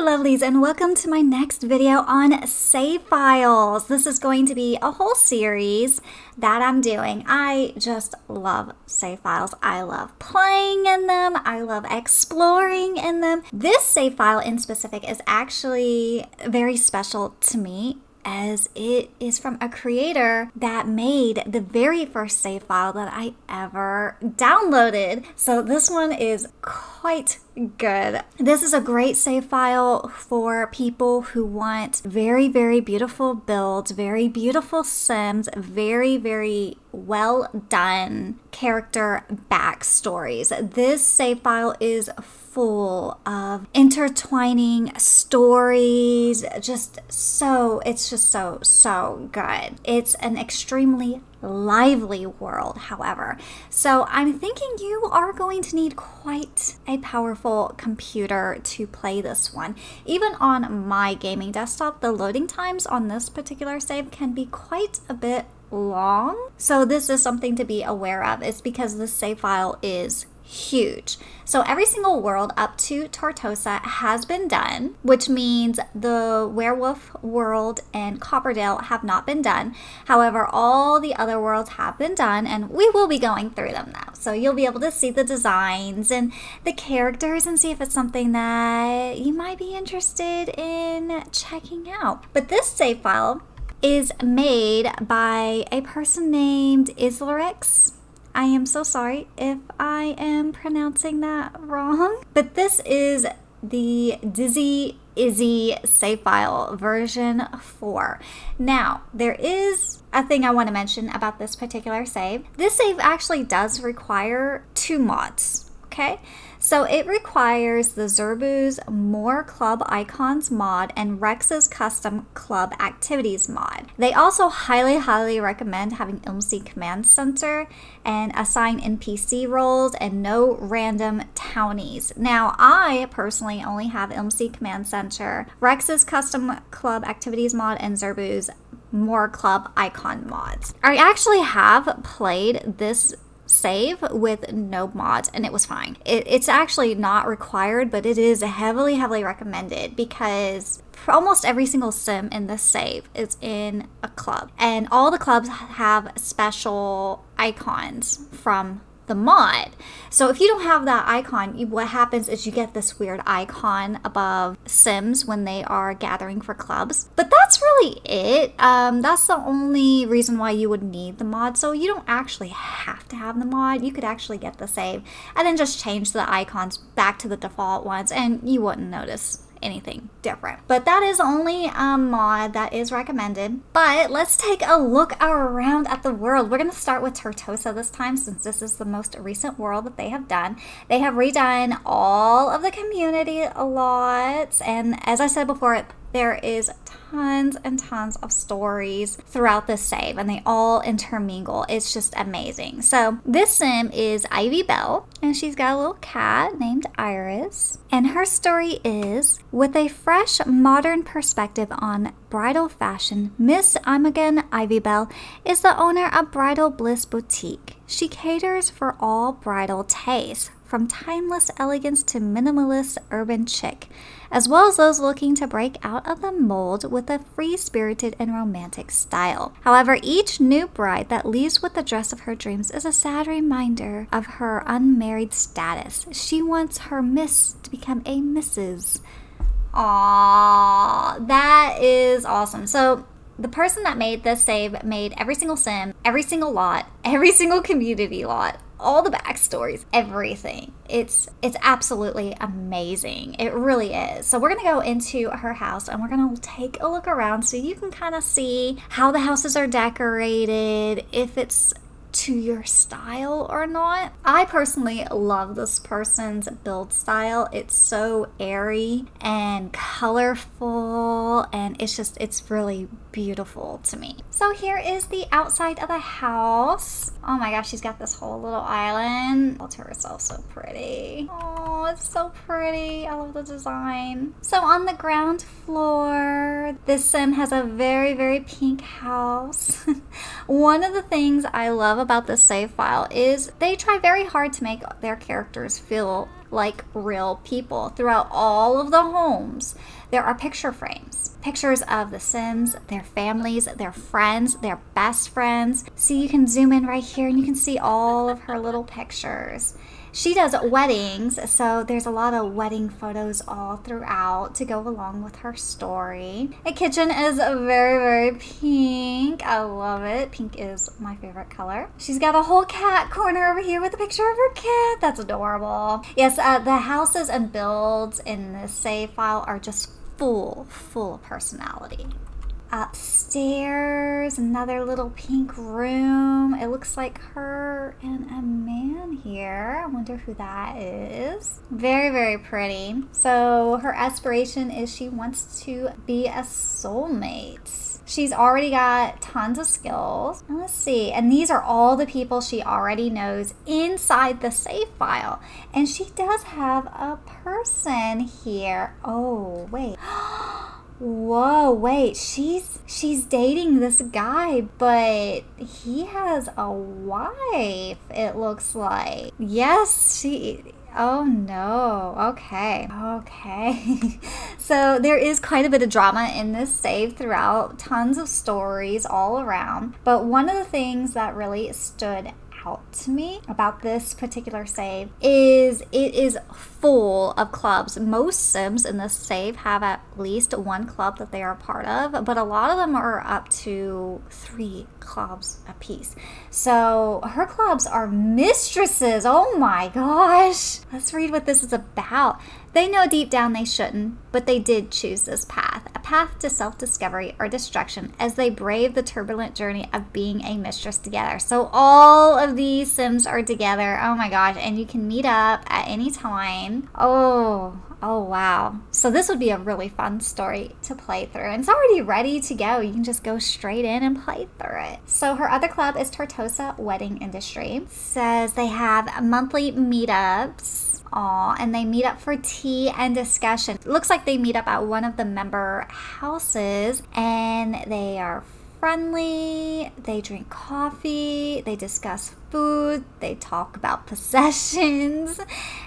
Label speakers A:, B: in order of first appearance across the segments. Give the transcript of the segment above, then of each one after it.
A: Hello lovelies, and welcome to my next video on save files. This is going to be a whole series that I'm doing. I just love save files. I love playing in them. I love exploring in them. This save file in specific is actually very special to me, as it is from a creator that made the very first save file that I ever downloaded. So this one is quite good. This is a great save file for people who want very, very beautiful builds, very beautiful sims, very well done character backstories. This save file is full of intertwining stories. It's just so good. It's an extremely lively world, however. So I'm thinking you are going to need quite a powerful computer to play this one. Even on my gaming desktop, the loading times on this particular save can be quite a bit long. So this is something to be aware of. It's because this save file is huge. So every single world up to Tortosa has been done, which means the werewolf world and Copperdale have not been done. However, all the other worlds have been done, and we will be going through them now. So you'll be able to see the designs and the characters and see if it's something that you might be interested in checking out. But this save file is made by a person named Islarix. I am so sorry if I am pronouncing that wrong, but this is the Dizzy Izzy save file version 4. Now, there is a thing I want to mention about this particular save. This save actually does require 2 mods, okay? So it requires the Zerbu's More Club Icons mod and Rex's Custom Club Activities mod. They also highly recommend having ILMC Command Center and assign NPC roles and no random townies. Now, I personally only have ILMC Command Center, Rex's Custom Club Activities mod, and Zerbu's More Club Icon mods. I actually have played this save with no mods and it was fine. It's actually not required, but it is heavily recommended because almost every single sim in this save is in a club, and all the clubs have special icons from the mod. So if you don't have that icon, what happens is you get this weird icon above sims when they are gathering for clubs. But that's really it. That's the only reason why you would need the mod. So you don't actually have to have the mod. You could actually get the save and then just change the icons back to the default ones and you wouldn't notice anything different. But that is the only mod that is recommended. But let's take a look around at the world. We're going to start with Tortosa this time, since this is the most recent world that they have done. They have redone all of the community lots, and as I said before, there is tons and tons of stories throughout this save, and they all intermingle. It's just amazing. So this sim is Ivy Bell, and she's got a little cat named Iris. And her story is, with a fresh, modern perspective on bridal fashion, Miss Imogen Ivy Bell is the owner of Bridal Bliss Boutique. She caters for all bridal tastes, from timeless elegance to minimalist urban chic, as well as those looking to break out of the mold with a free-spirited and romantic style. However, each new bride that leaves with the dress of her dreams is a sad reminder of her unmarried status. She wants her miss to become a Mrs. Aww, that is awesome. So the person that made this save made every single sim, every single lot, every single community lot, all the backstories, everything. It's absolutely amazing. It really is. So we're gonna go into her house and we're gonna take a look around so you can kind of see how the houses are decorated, if it's to your style or not. I personally love this person's build style. It's so airy and colorful, and it's really beautiful to me. So here is the outside of the house. Oh my gosh, she's got this whole little island all to herself. So pretty. Oh, it's so pretty. I love the design. So on the ground floor, this sim has a very pink house. One of the things I love about this save file is they try very hard to make their characters feel like real people. Throughout all of the homes, there are picture frames. Pictures of the Sims, their families, their friends, their best friends. See, you can zoom in right here and you can see all of her little pictures. She does weddings, so there's a lot of wedding photos all throughout to go along with her story. The kitchen is very, very pink. I love it. Pink is my favorite color. She's got a whole cat corner over here with a picture of her cat. That's adorable. Yes, the houses and builds in this save file are just full of personality. Upstairs, another little pink room. It looks like her and a man here. I wonder who that is. Very, very pretty. So her aspiration is she wants to be a soulmate. She's already got tons of skills. Let's see. And these are all the people she already knows inside the save file. And she does have a person here. Oh, wait. Whoa, wait, she's dating this guy, but he has a wife, it looks like. Yes, oh no, okay. So there is quite a bit of drama in this save throughout, tons of stories all around. But one of the things that really stood out to me about this particular save is it is full of clubs. Most Sims in this save have at least one club that they are a part of, but a lot of them are up to 3 clubs a piece. So her clubs are mistresses. Oh my gosh. Let's read what this is about. They know deep down they shouldn't, but they did choose this path, a path to self-discovery or destruction as they brave the turbulent journey of being a mistress together. So all of these Sims are together. Oh my gosh, and you can meet up at any time. Oh wow. So this would be a really fun story to play through. And it's already ready to go. You can just go straight in and play through it. So her other club is Tortosa Wedding Industry. Says they have monthly meetups. And they meet up for tea and discussion. It looks like they meet up at one of the member houses and they are friendly, they drink coffee, they discuss food, they talk about possessions,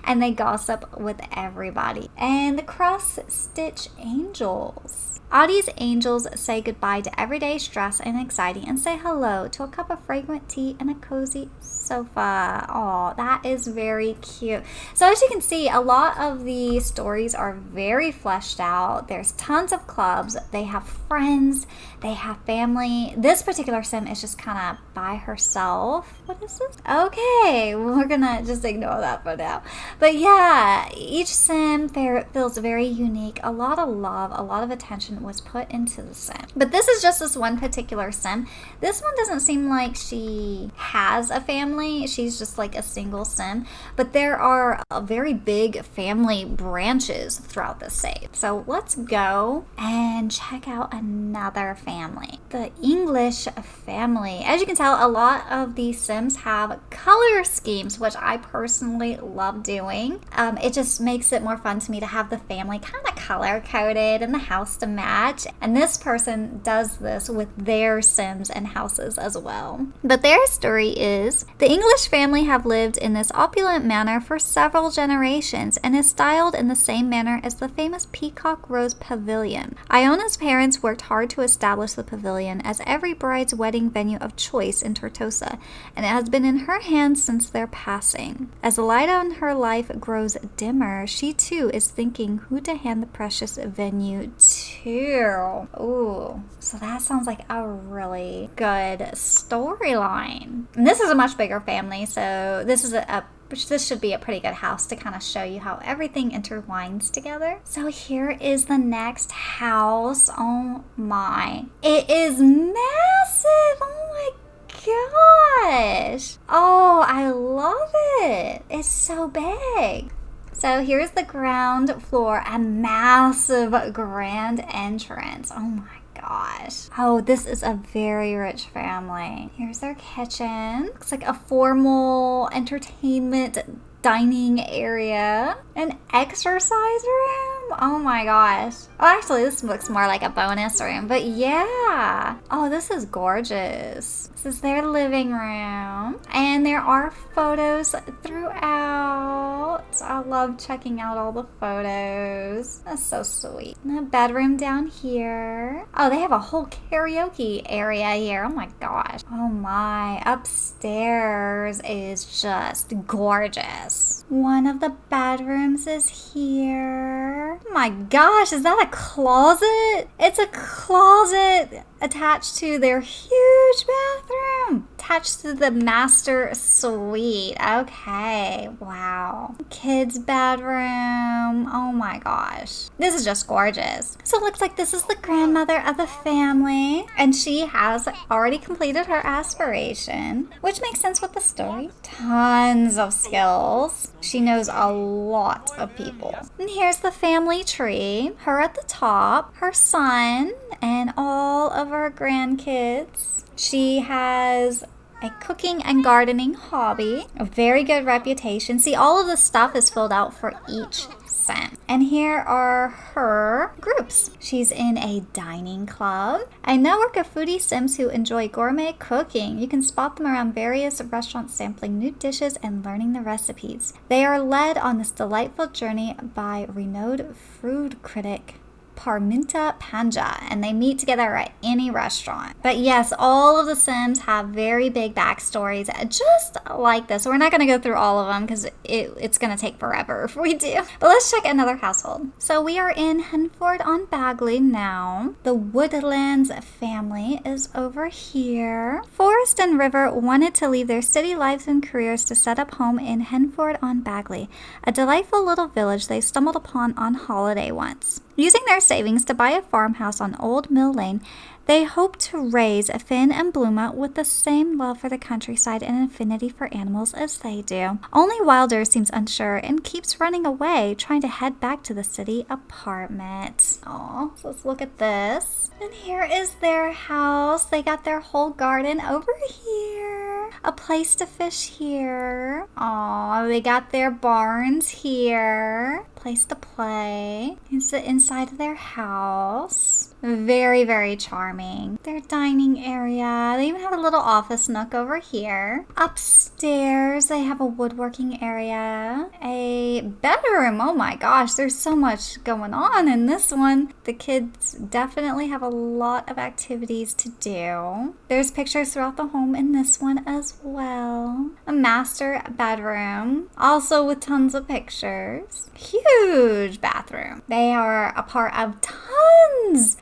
A: and they gossip with everybody. And the Cross Stitch Angels. Audie's angels say goodbye to everyday stress and anxiety and say hello to a cup of fragrant tea and a cozy sofa. Oh, that is very cute. So as you can see, a lot of the stories are very fleshed out. There's tons of clubs. They have friends. They have family. This particular Sim is just kind of by herself. What is this? Okay, we're gonna just ignore that for now. But yeah, each Sim feels very unique. A lot of love, a lot of attention was put into the Sim. But this is just this one particular Sim. This one doesn't seem like she has a family. She's just like a single Sim. But there are very big family branches throughout the save. So let's go and check out another family. The English family. As you can tell, a lot of these Sims have color schemes, which I personally love doing. It just makes it more fun to me to have the family kind of color coded and the house to match. And this person does this with their Sims and houses as well. But their story is, the English family have lived in this opulent manor for several generations and is styled in the same manner as the famous Peacock Rose Pavilion. Iona's parents worked hard to establish the pavilion as every bride's wedding venue of choice in Tortosa, and it has been in her hands since their passing. As the light on her life grows dimmer, she too is thinking who to hand the precious venue to. Ooh, so that sounds like a really good storyline. And this is a much bigger family, so this should be a pretty good house to kind of show you how everything intertwines together. So here is the next house. Oh my. It is massive. Oh my gosh. Oh, I love it. It's so big. So here's the ground floor, a massive grand entrance. Oh my gosh. Oh, this is a very rich family. Here's their kitchen. Looks like a formal entertainment dining area. An exercise room? Oh my gosh. Oh, actually, this looks more like a bonus room, but yeah. Oh, this is gorgeous. This is their living room. And there are photos throughout. out. I love checking out all the photos. That's so sweet. And a bedroom down here. Oh, they have a whole karaoke area here. Oh my gosh. Oh my. Upstairs is just gorgeous. One of the bedrooms is here. Oh my gosh, is that a closet? It's a closet attached to their huge bathroom. Attached to the master suite. Okay, wow. Kids' bedroom. Oh my gosh. This is just gorgeous. So it looks like this is the grandmother of the family, and she has already completed her aspiration, which makes sense with the story. Tons of skills. She knows a lot of people. And here's the family tree. Her at the top, her son, and all of her grandkids. She has a cooking and gardening hobby, a very good reputation. See, all of the stuff is filled out for each sim. And here are her groups. She's in a dining club, a network of foodie sims who enjoy gourmet cooking. You can spot them around various restaurants sampling new dishes and learning the recipes. They are led on this delightful journey by renowned food critic Parminta Panja, and they meet together at any restaurant. But yes, all of the Sims have very big backstories, just like this. We're not going to go through all of them because it's going to take forever if we do. But let's check another household. So we are in Henford-on-Bagley now. The Woodlands family is over here. Forrest and River wanted to leave their city lives and careers to set up home in Henford-on-Bagley, a delightful little village they stumbled upon on holiday once. Using their savings to buy a farmhouse on Old Mill Lane, they hope to raise Finn and Bluma with the same love for the countryside and affinity for animals as they do. Only Wilder seems unsure and keeps running away, trying to head back to the city apartment. Aw, so let's look at this. And here is their house. They got their whole garden over here. A place to fish here. Aw, they got their barns here. Place to play. It's the inside of their house. Very, very charming. Their dining area. They even have a little office nook over here. Upstairs, they have a woodworking area. A bedroom. Oh my gosh, there's so much going on in this one. The kids definitely have a lot of activities to do. There's pictures throughout the home in this one as well. A master bedroom, also with tons of pictures. Huge bathroom. They are a part of tons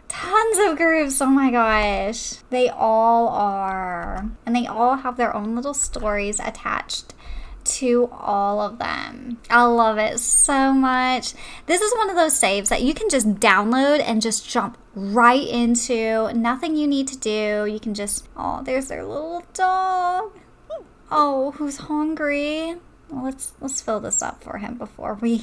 A: of groups. Oh my gosh. They all are. And they all have their own little stories attached to all of them. I love it so much. This is one of those saves that you can just download and just jump right into. Nothing you need to do. You can just, oh, there's their little dog. Oh, who's hungry? Well, let's fill this up for him before we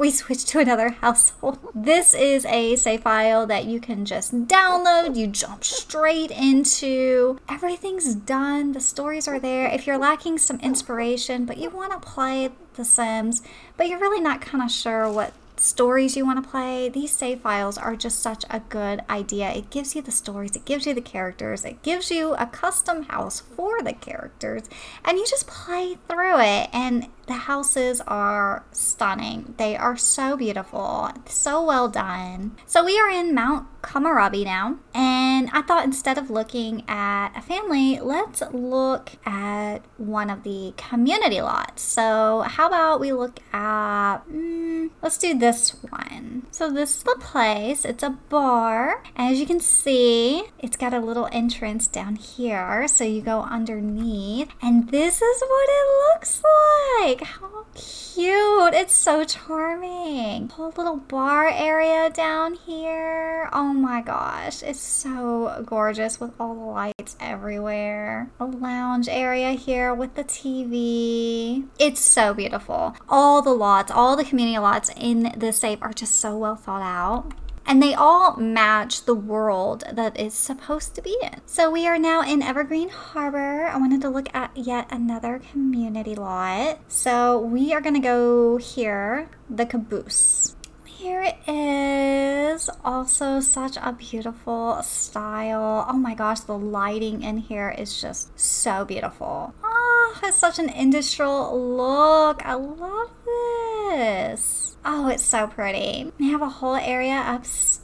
A: switch to another household. This is a save file that you can just download. You jump straight into. Everything's done. The stories are there. If you're lacking some inspiration, but you want to play The Sims, but you're really not kind of sure what stories you want to play, these save files are just such a good idea. It gives you the stories, it gives you the characters, it gives you a custom house for the characters, and you just play through it, and the houses are stunning. They are so beautiful, so well done. So we are in Mount Komorebi now, and I thought instead of looking at a family, let's look at one of the community lots. So how about we look at, let's do this one. So this is the place. It's a bar. As you can see, it's got a little entrance down here. So you go underneath, and this is what it looks like. How cute. It's so charming. Whole little bar area down here. Oh my gosh. It's so gorgeous with all the lights everywhere. A lounge area here with the TV. It's so beautiful. All the lots, all the community lots in this save are just so well thought out. And they all match the world that it's supposed to be in. So we are now in Evergreen Harbor. I wanted to look at yet another community lot. So we are gonna go here, the Caboose. Here it is. Also such a beautiful style. Oh my gosh, the lighting in here is just so beautiful. Oh, it's such an industrial look. I love this. Oh, it's so pretty. They have a whole area upstairs.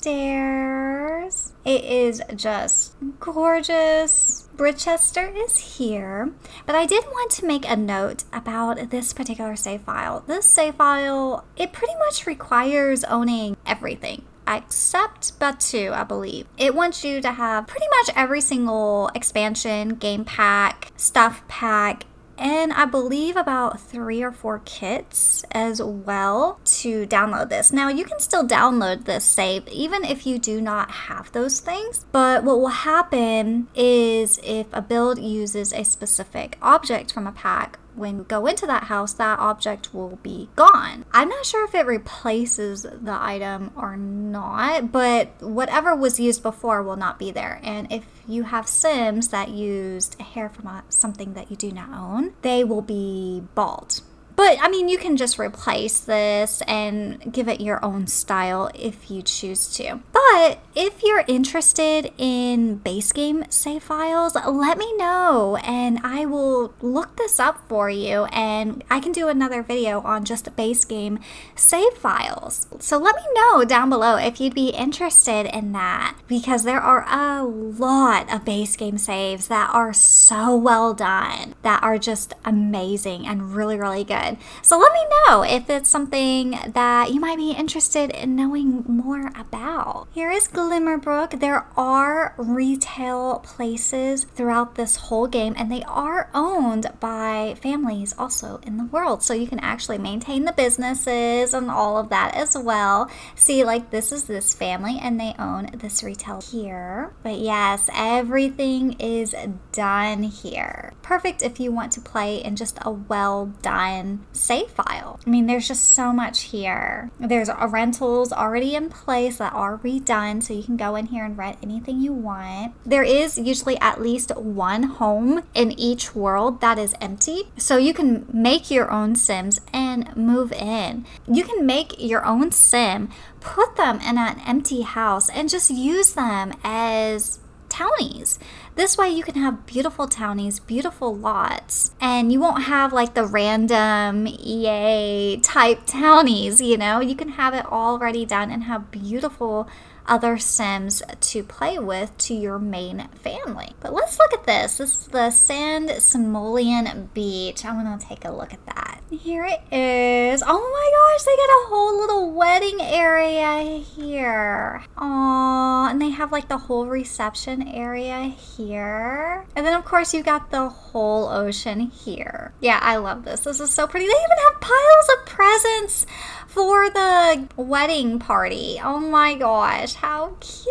A: It is just gorgeous. Bridchester is here, but I did want to make a note about this particular save file. This save file, it pretty much requires owning everything. Except Batu, I believe. It wants you to have pretty much every single expansion, game pack, stuff pack, and I believe about 3 or 4 kits as well to download this. Now, you can still download this save even if you do not have those things, but what will happen is if a build uses a specific object from a pack, when you go into that house, that object will be gone. I'm not sure if it replaces the item or not, but whatever was used before will not be there. And if you have Sims that used hair from something that you do not own, they will be bald. But, I mean, you can just replace this and give it your own style if you choose to. But if you're interested in base game save files, let me know and I will look this up for you and I can do another video on just base game save files. So let me know down below if you'd be interested in that, because there are a lot of base game saves that are so well done, that are just amazing and really, really good. So let me know if it's something that you might be interested in knowing more about. Here is Glimmerbrook. There are retail places throughout this whole game, and they are owned by families also in the world. So you can actually maintain the businesses and all of that as well. See, like this is this family and they own this retail here. But yes, everything is done here. Perfect if you want to play in just a well done save file. I mean, there's just so much here. There's rentals already in place that are redone, so you can go in here and rent anything you want. There is usually at least one home in each world that is empty, so you can make your own Sims and move in. You can make your own Sim, put them in an empty house, and just use them as townies. This way you can have beautiful townies, beautiful lots, and you won't have like the random EA type townies, you know? You can have it already done and have beautiful other Sims to play with to your main family. But let's look at this. This is the Sand Simoleon Beach. I want to take a look at that. Here it is. Oh my gosh, they got a whole little wedding area here. Aww, and they have like the whole reception area here. And then of course you got the whole ocean here. Yeah, I love this. This is so pretty. They even have piles of presents for the wedding party. Oh my gosh, how cute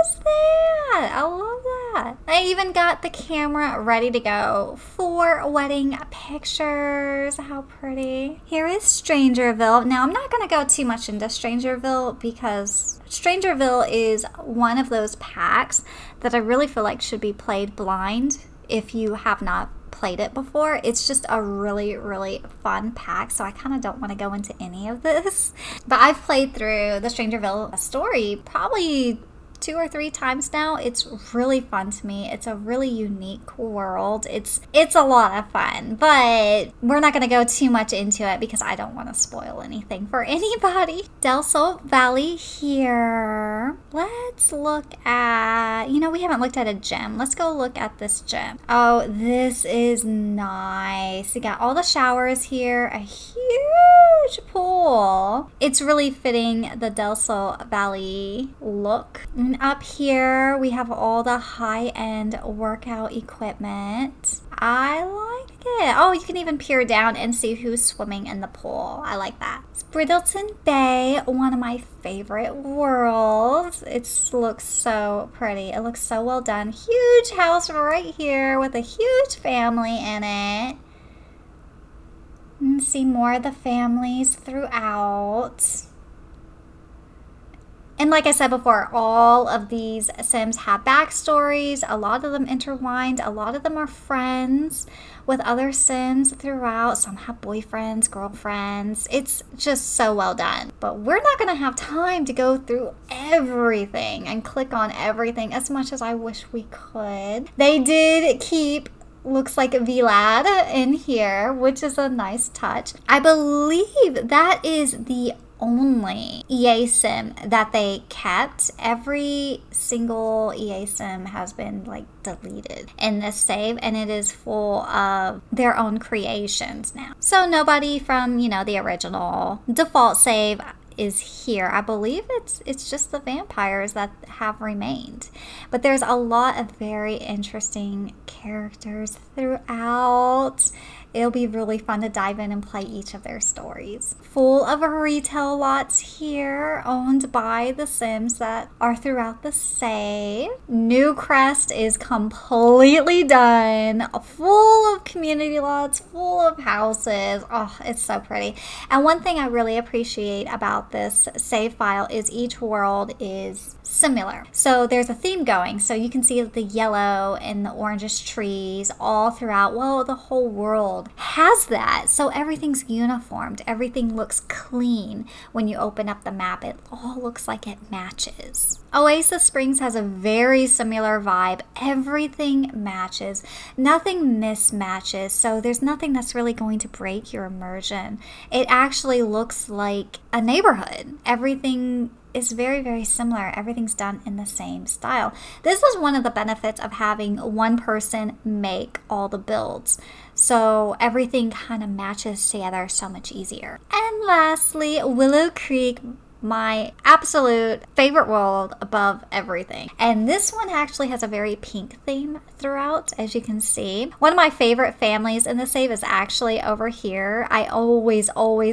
A: is that? I love that. I even got the camera ready to go for wedding pictures. How pretty. Here is Strangerville. Now, I'm not going to go too much into Strangerville because Strangerville is one of those packs that I really feel like should be played blind if you have not played it before. It's just a really, really fun pack, so I kind of don't want to go into any of this. But I've played through the Strangerville story probably 2 or 3 times now. It's really fun to me. It's a really unique world. It's a lot of fun, but we're not going to go too much into it because I don't want to spoil anything for anybody. Del Sol Valley here. Let's look at, we haven't looked at a gym. Let's go look at this gym. Oh, this is nice. You got all the showers here, a huge pool. It's really fitting the Del Sol Valley look. And up here, we have all the high-end workout equipment. I like it. Oh, you can even peer down and see who's swimming in the pool. I like that. It's Brittleton Bay, one of my favorite worlds. It looks so pretty. It looks so well done. Huge house right here with a huge family in it. And see more of the families throughout. And like I said before, all of these Sims have backstories. A lot of them intertwined. A lot of them are friends with other Sims throughout. Some have boyfriends, girlfriends. It's just so well done. But we're not going to have time to go through everything and click on everything as much as I wish we could. They did keep looks like Vlad in here, which is a nice touch. I believe that is the only EA sim that they kept. Every single EA sim has been like deleted in this save, and it is full of their own creations now. So nobody from, the original default save is here. I believe it's just the vampires that have remained. But there's a lot of very interesting characters throughout. It'll be really fun to dive in and play each of their stories. Full of retail lots here owned by the Sims that are throughout the save. New Crest is completely done. Full of community lots, full of houses. Oh, it's so pretty. And one thing I really appreciate about this save file is each world is similar. So there's a theme going. So you can see the yellow and the orangish trees all throughout. Well, the whole world has that. So everything's uniformed. Everything looks clean when you open up the map. It all looks like it matches. Oasis Springs has a very similar vibe. Everything matches. Nothing mismatches. So there's nothing that's really going to break your immersion. It actually looks like a neighborhood. Everything is very, very similar. Everything's done in the same style. This is one of the benefits of having one person make all the builds. So everything kind of matches together so much easier. And lastly, Willow Creek, my absolute favorite world above everything. And this one actually has a very pink theme throughout, as you can see. One of my favorite families in the save is actually over here. I always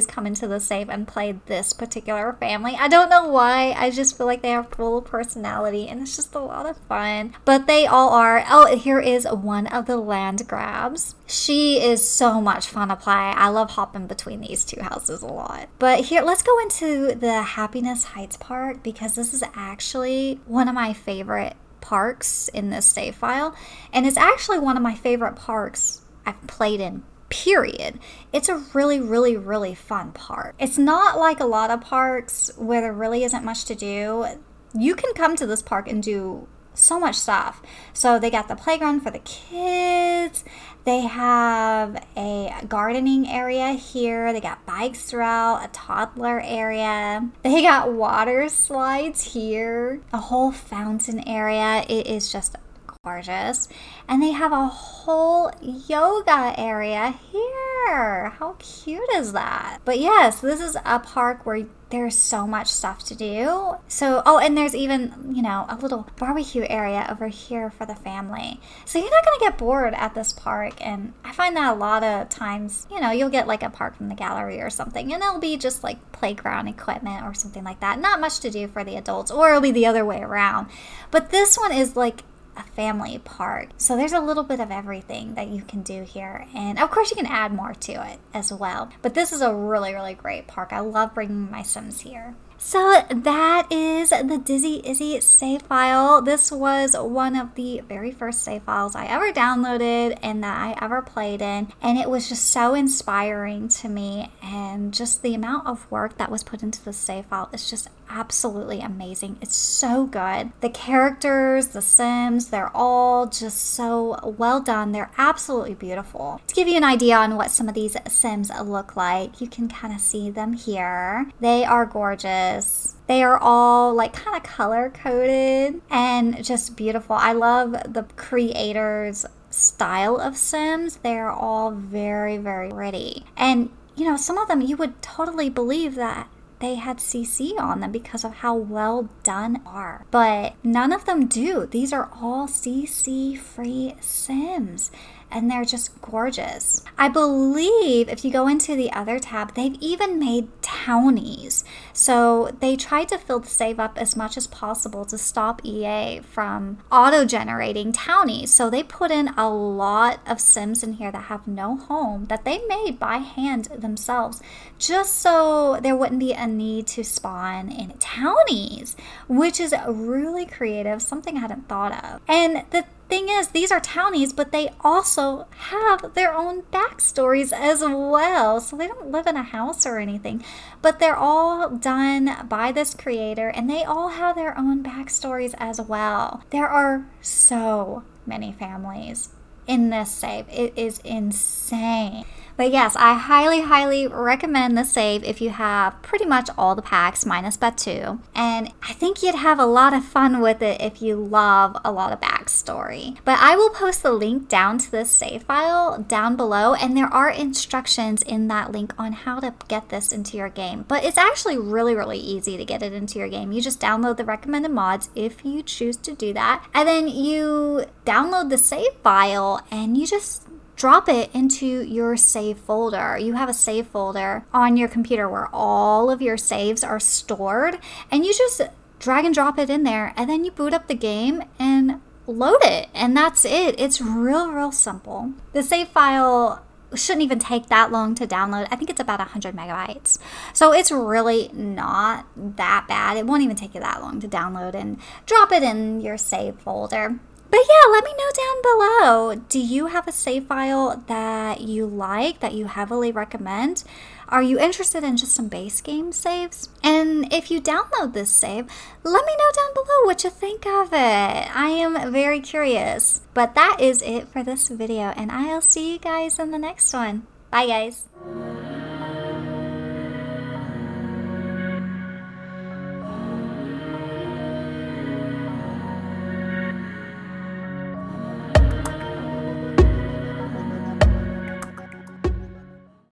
A: come into the save and play this particular family. I don't know why. I just feel like they are full of personality and it's just a lot of fun. But they all are. Oh, here is one of the land grabs. She is so much fun to play. I love hopping between these two houses a lot. But here, let's go into the Happiness Heights Park because this is actually one of my favorite parks in this save file. And it's actually one of my favorite parks I've played in, period. It's a really fun park. It's not like a lot of parks where there really isn't much to do. You can come to this park and do so much stuff. So they got the playground for the kids. They have a gardening area here. They got bikes throughout, a toddler area. They got water slides here, a whole fountain area. It is just gorgeous. And they have a whole yoga area here. How cute is that? But yes, this is a park where there's so much stuff to do. So, oh, and there's even, a little barbecue area over here for the family. So you're not going to get bored at this park. And I find that a lot of times, you'll get like a park from the gallery or something, and it'll be just like playground equipment or something like that. Not much to do for the adults, or it'll be the other way around. But this one is like a family park. So there's a little bit of everything that you can do here. And of course you can add more to it as well. But this is a really great park. I love bringing my Sims here. So that is the Dizzy Izzy save file. This was one of the very first save files I ever downloaded and that I ever played in. And it was just so inspiring to me. And just the amount of work that was put into the save file is just absolutely amazing. It's so good. The characters, the Sims, they're all just so well done. They're absolutely beautiful. To give you an idea on what some of these Sims look like, you can kind of see them here. They are gorgeous. They are all like kind of color coded and just beautiful. I love the creators' style of Sims. They're all very pretty. And some of them you would totally believe that they had CC on them because of how well done they are. But none of them do. These are all CC free Sims. And they're just gorgeous. I believe if you go into the other tab, they've even made townies. So they tried to fill the save up as much as possible to stop EA from auto-generating townies. So they put in a lot of Sims in here that have no home that they made by hand themselves, just so there wouldn't be a need to spawn in townies, which is really creative, something I hadn't thought of. And the thing is, these are townies, but they also have their own backstories as well. So they don't live in a house or anything, but they're all done by this creator and they all have their own backstories as well. There are so many families in this save. It is insane. But yes, I highly recommend the save if you have pretty much all the packs minus Batu. And I think you'd have a lot of fun with it if you love a lot of backstory. But I will post the link down to this save file down below, and there are instructions in that link on how to get this into your game. But it's actually really easy to get it into your game. You just download the recommended mods if you choose to do that. And then you download the save file and you just drop it into your save folder. You have a save folder on your computer where all of your saves are stored, and you just drag and drop it in there, and then you boot up the game and load it, and that's it. It's real simple. The save file shouldn't even take that long to download. I think it's about 100 megabytes. So it's really not that bad. It won't even take you that long to download and drop it in your save folder. But yeah, let me know down below. Do you have a save file that you like, that you heavily recommend? Are you interested in just some base game saves? And if you download this save, let me know down below what you think of it. I am very curious. But that is it for this video, and I'll see you guys in the next one. Bye, guys.